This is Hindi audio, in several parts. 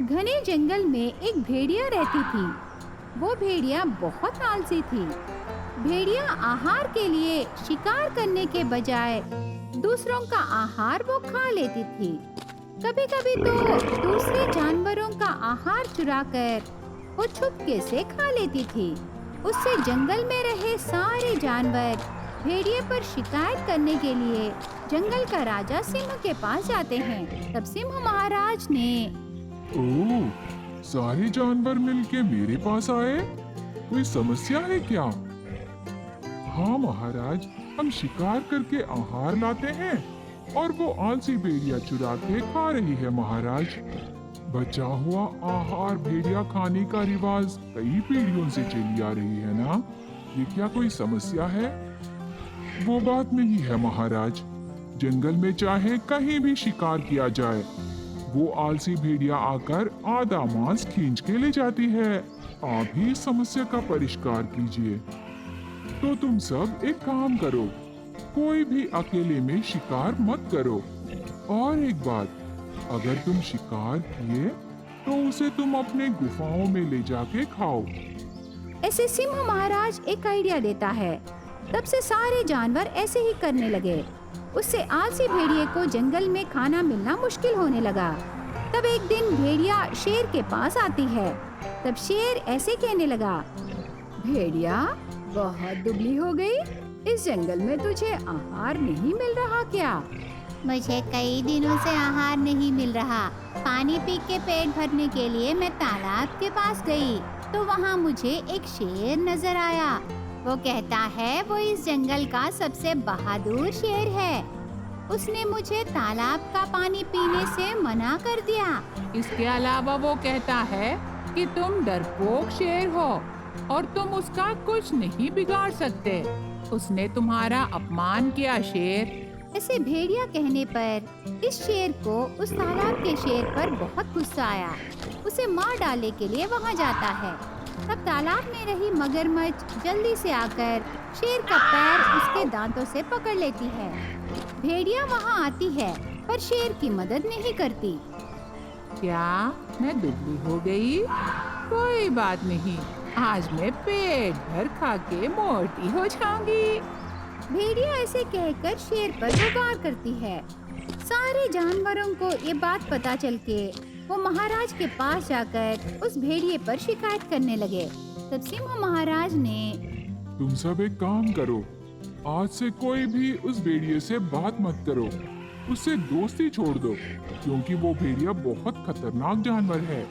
घने जंगल में एक भेड़िया रहती थी। वो भेड़िया बहुत आलसी थी। भेड़िया आहार के लिए शिकार करने के बजाय दूसरों का आहार वो खा लेती थी। कभी-कभी तो दूसरे जानवरों का आहार चुराकर वो चुपके से खा लेती थी। उससे जंगल में रहे सारे जानवर भेड़िए पर शिकायत करने के लिए जंगल का राजा सिंह के पास जाते हैं। तब सिंह महाराज ने ओह, सारे जानवर मिलके मेरे पास आए। कोई समस्या है क्या? हाँ महाराज, हम शिकार करके आहार लाते हैं और वो आलसी भेड़िया चुरा के खा रही है महाराज। बचा हुआ आहार भेड़िया खाने का रिवाज कई पीढ़ियों से चली आ रही है ना। ये क्या कोई समस्या है? वो बात नहीं है महाराज। जंगल में चाहे कहीं भी शिकार किया जाए, वो आलसी भेड़िया आकर आधा मांस खींच के ले जाती है। आप ही इस समस्या का परिष्कार कीजिए। तो तुम सब एक काम करो, कोई भी अकेले में शिकार मत करो। और एक बात, अगर तुम शिकार किए तो उसे तुम अपने गुफाओं में ले जाके खाओ। ऐसे सिंह महाराज एक आइडिया देता है। तब से सारे जानवर ऐसे ही करने लगे। उससे आलसी भेड़िए को जंगल में खाना मिलना मुश्किल होने लगा। तब एक दिन भेड़िया शेर के पास आती है। तब शेर ऐसे कहने लगा, भेड़िया बहुत दुबली हो गई। इस जंगल में तुझे आहार नहीं मिल रहा क्या? मुझे कई दिनों से आहार नहीं मिल रहा। पानी पी के पेट भरने के लिए मैं तालाब के पास गई तो वहाँ मुझे एक शेर नजर आया। वो कहता है वो इस जंगल का सबसे बहादुर शेर है। उसने मुझे तालाब का पानी पीने से मना कर दिया। इसके अलावा वो कहता है कि तुम डरपोक शेर हो और तुम उसका कुछ नहीं बिगाड़ सकते। उसने तुम्हारा अपमान किया शेर। ऐसे भेड़िया कहने पर इस शेर को उस तालाब के शेर पर बहुत गुस्सा आया। उसे मार डालने के लिए वहाँ जाता है। तब तालाब में रही मगरमच्छ जल्दी से आकर शेर का पैर उसके दांतों से पकड़ लेती है। भेड़िया वहाँ आती है पर शेर की मदद नहीं करती। क्या मैं दुबली हो गई? कोई बात नहीं, आज मैं पेट भर खा के मोटी हो जाऊंगी। भेड़िया ऐसे कहकर शेर पर गुबार करती है। सारे जानवरों को ये बात पता चल के वो महाराज के पास जाकर उस भेड़िए पर शिकायत करने लगे। तब सिंह महाराज ने तुम सब एक काम करो, आज से कोई भी उस भेड़िए से बात मत करो। उससे दोस्ती छोड़ दो, क्योंकि वो भेड़िया बहुत खतरनाक जानवर है।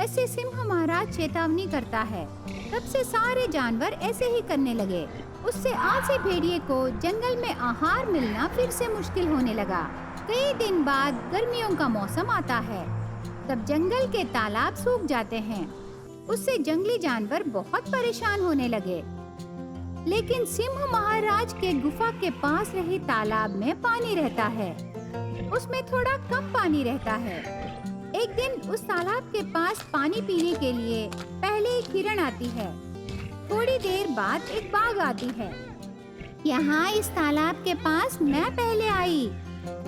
ऐसे सिंह महाराज चेतावनी करता है। तब से सारे जानवर ऐसे ही करने लगे। उससे आलसी भेड़िए को जंगल में आहार मिलना फिर से मुश्किल होने लगा। कई दिन बाद गर्मियों का मौसम आता है। तब जंगल के तालाब सूख जाते हैं। उससे जंगली जानवर बहुत परेशान होने लगे। लेकिन सिंह महाराज के गुफा के पास रहे तालाब में पानी रहता है। उसमें थोड़ा कम पानी रहता है। एक दिन उस तालाब के पास पानी पीने के लिए पहले एक हिरण आती है। थोड़ी देर बाद एक बाघ आती है। यहाँ इस तालाब के पास मैं पहले आई,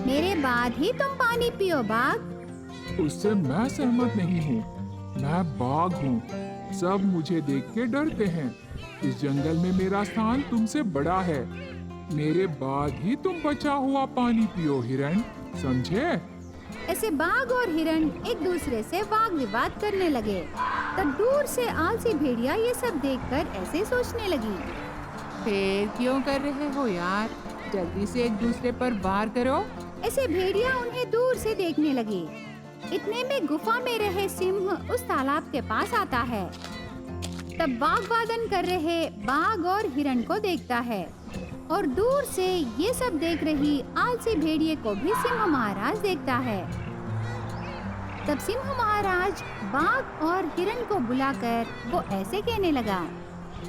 मेरे बाद ही तुम पानी पियो बाघ। उससे मैं सहमत नहीं हूँ। मैं बाघ हूँ। सब मुझे देख के डरते हैं। इस जंगल में मेरा स्थान तुमसे बड़ा है। मेरे बाद ही तुम बचा हुआ पानी पियो हिरण, समझे? ऐसे बाघ और हिरण एक दूसरे से वाद विवाद करने लगे। तब दूर से आलसी भेड़िया ये सब देखकर ऐसे सोचने लगी, फिर क्यों कर रहे हो यार? जल्दी से एक दूसरे पर वार करो। ऐसे भेड़िया उन्हें दूर से देखने लगी। इतने में गुफा में रहे सिंह उस तालाब के पास आता है। तब वाग्वादन कर रहे बाघ और हिरण को देखता है और दूर से ये सब देख रही आलसी भेड़िए को भी सिंह महाराज देखता है। तब सिंह महाराज बाघ और हिरण को बुलाकर वो ऐसे कहने लगा,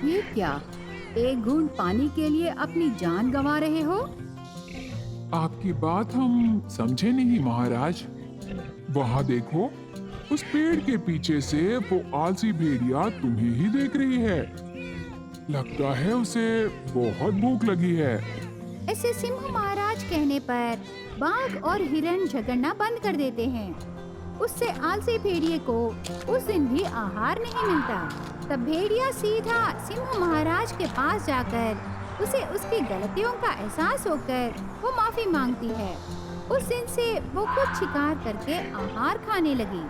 ये क्या, एक घूंट पानी के लिए अपनी जान गंवा रहे हो? आपकी बात हम समझे नहीं महाराज। वहाँ देखो, उस पेड़ के पीछे से वो आलसी भेड़िया तुम्हें ही देख रही है। लगता है उसे बहुत भूख लगी है। ऐसे सिंह महाराज कहने पर बाघ और हिरण झगड़ना बंद कर देते हैं। उससे आलसी भेड़िए को उस दिन भी आहार नहीं मिलता। तब भेड़िया सीधा सिंह महाराज के पास जाकर उसे उसकी गलतियों का एहसास होकर वो माफी मांगती है। उस दिन से वो खुद शिकार करके आहार खाने लगी।